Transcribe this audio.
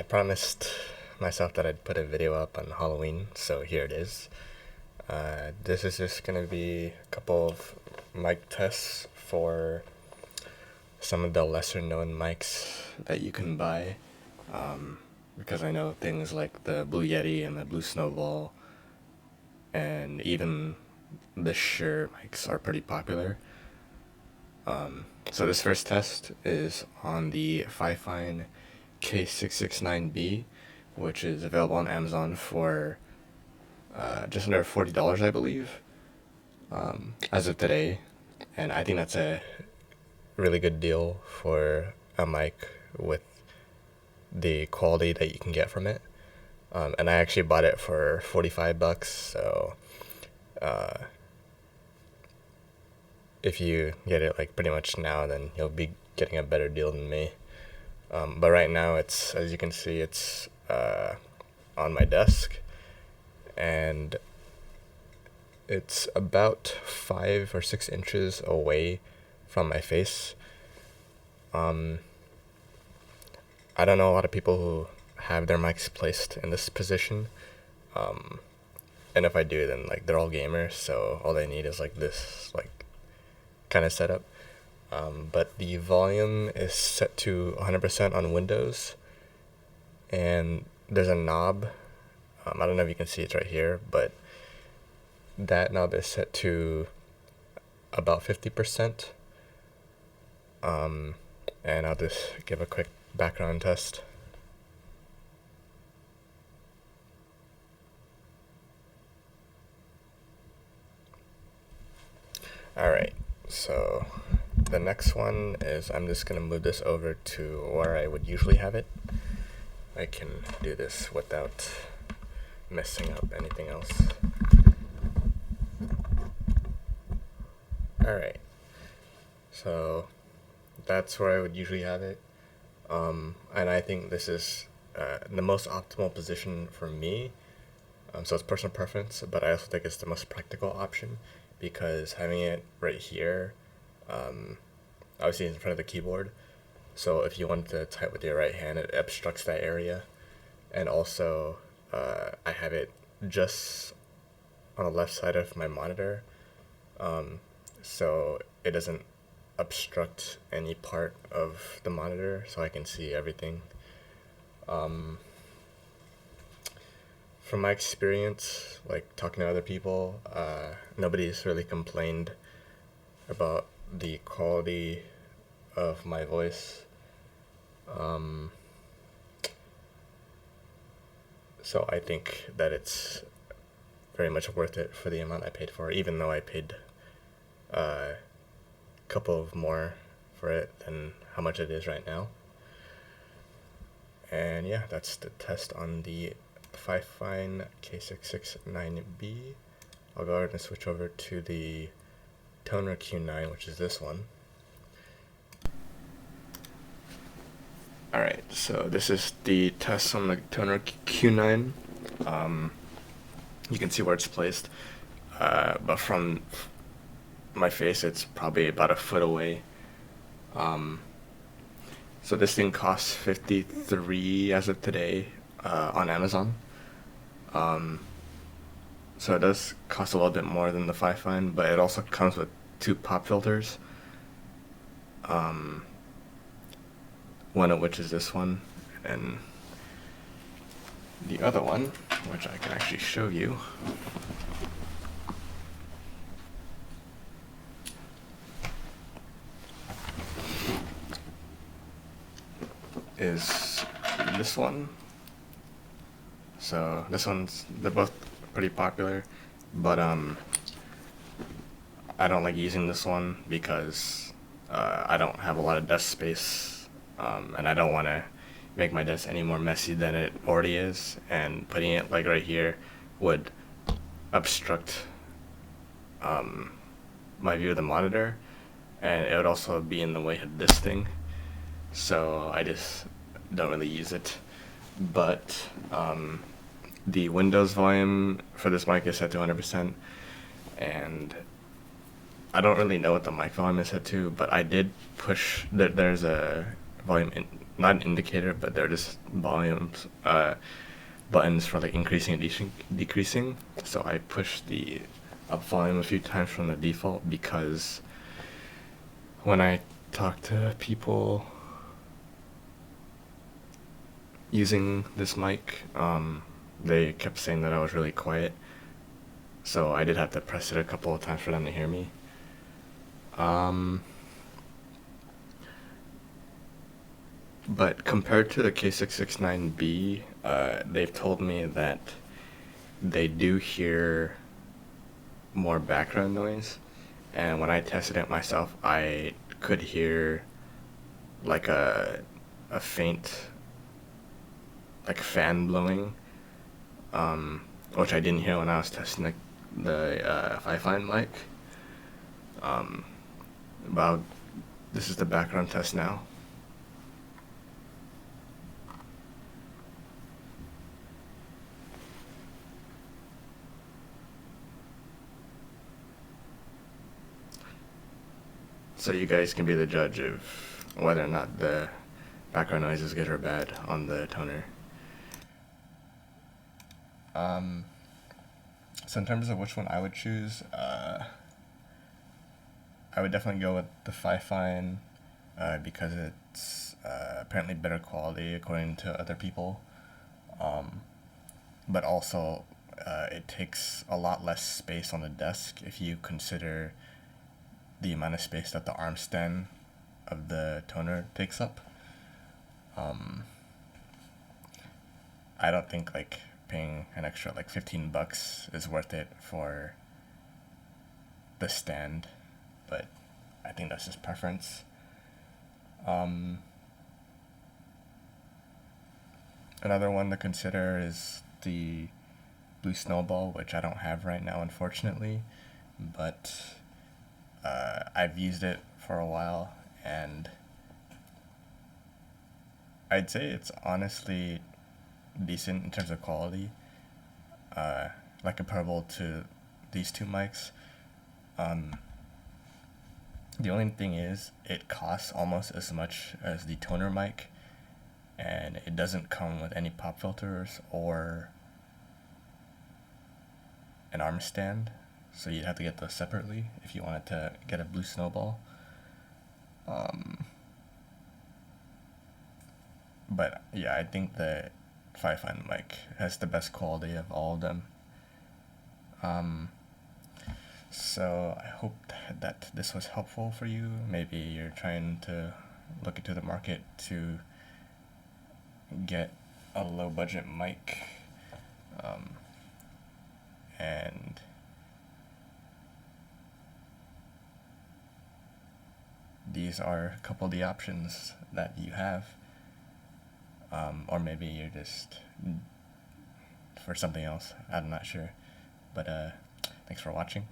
promised myself that I'd put a video up on Halloween, so here it is. This is just gonna be a couple of mic tests for some of the lesser known mics that you can buy. Because I know things like the Blue Yeti and the Blue Snowball and even the Shure mics are pretty popular. So this first test is on the Fifine K669B, which is available on Amazon for just under $40, I believe, as of today. And I think that's a really good deal for a mic with the quality that you can get from it. And I actually bought it for $45, so if you get it like pretty much now, then you'll be getting a better deal than me. But right now, it's, as you can see, it's on my desk, and it's about 5 or 6 inches away from my face. I don't know a lot of people who have their mics placed in this position, and if I do, then like they're all gamers, so all they need is like this like kind of setup. But the volume is set to 100% on Windows, and there's a knob. I don't know if you can see it right here, but that knob is set to about 50%. And I'll just give a quick background test. Alright, so the next one is I'm just going to move this over to where I would usually have it. I can do this without messing up anything else. Alright, so that's where I would usually have it. And I think this is the most optimal position for me. So it's personal preference, but I also think it's the most practical option, because having it right here, obviously in front of the keyboard, so if you want to type with your right hand, it obstructs that area. And also, I have it just on the left side of my monitor, so it doesn't obstruct any part of the monitor, so I can see everything. From my experience, like talking to other people, nobody's really complained about the quality of my voice. So I think that it's very much worth it for the amount I paid for it, even though I paid a couple of more for it than how much it is right now. And yeah, that's the test on the Fifine K669B. I'll go ahead and switch over to the Tonor Q9, which is this one. Alright, so this is the test on the Tonor Q9. You can see where it's placed, but from my face it's probably about a foot away. So this thing costs $53 as of today on Amazon. So it does cost a little bit more than the Fifine, but it also comes with 2 pop filters. One of which is this one, and the other one, which I can actually show you, is this one. So this one's, they're both pretty popular, but I don't like using this one because I don't have a lot of desk space, and I don't want to make my desk any more messy than it already is, and putting it like right here would obstruct my view of the monitor, and it would also be in the way of this thing, so I just don't really use it. But the Windows volume for this mic is set to 100%, and I don't really know what the mic volume is set to, but I did push that there's a volume not an indicator, but they're just volumes, buttons for like increasing and decreasing. So I pushed the up volume a few times from the default because when I talk to people using this mic, they kept saying that I was really quiet. So I did have to press it a couple of times for them to hear me. But compared to the K669B, they've told me that they do hear more background noise. And when I tested it myself, I could hear like a faint like fan blowing, which I didn't hear when I was testing the Fifine mic. But this is the background test now. So you guys can be the judge of whether or not the background noise is good or bad on the toner. So in terms of which one I would choose, I would definitely go with the Fifine because it's apparently better quality according to other people. But also it takes a lot less space on the desk if you consider the amount of space that the arm stand of the toner takes up. I don't think like paying an extra like $15 is worth it for the stand, but I think that's just preference. Another one to consider is the Blue Snowball, which I don't have right now, unfortunately, but I've used it for a while, and I'd say it's honestly decent in terms of quality, like comparable to these two mics. The only thing is, it costs almost as much as the toner mic, and it doesn't come with any pop filters or an arm stand, so you'd have to get those separately if you wanted to get a Blue Snowball. But yeah, I think the Fifine mic has the best quality of all of them. So I hope that this was helpful for you. Maybe you're trying to look into the market to get a low budget mic, and these are a couple of the options that you have. Or maybe you're just for something else. I'm not sure. But thanks for watching.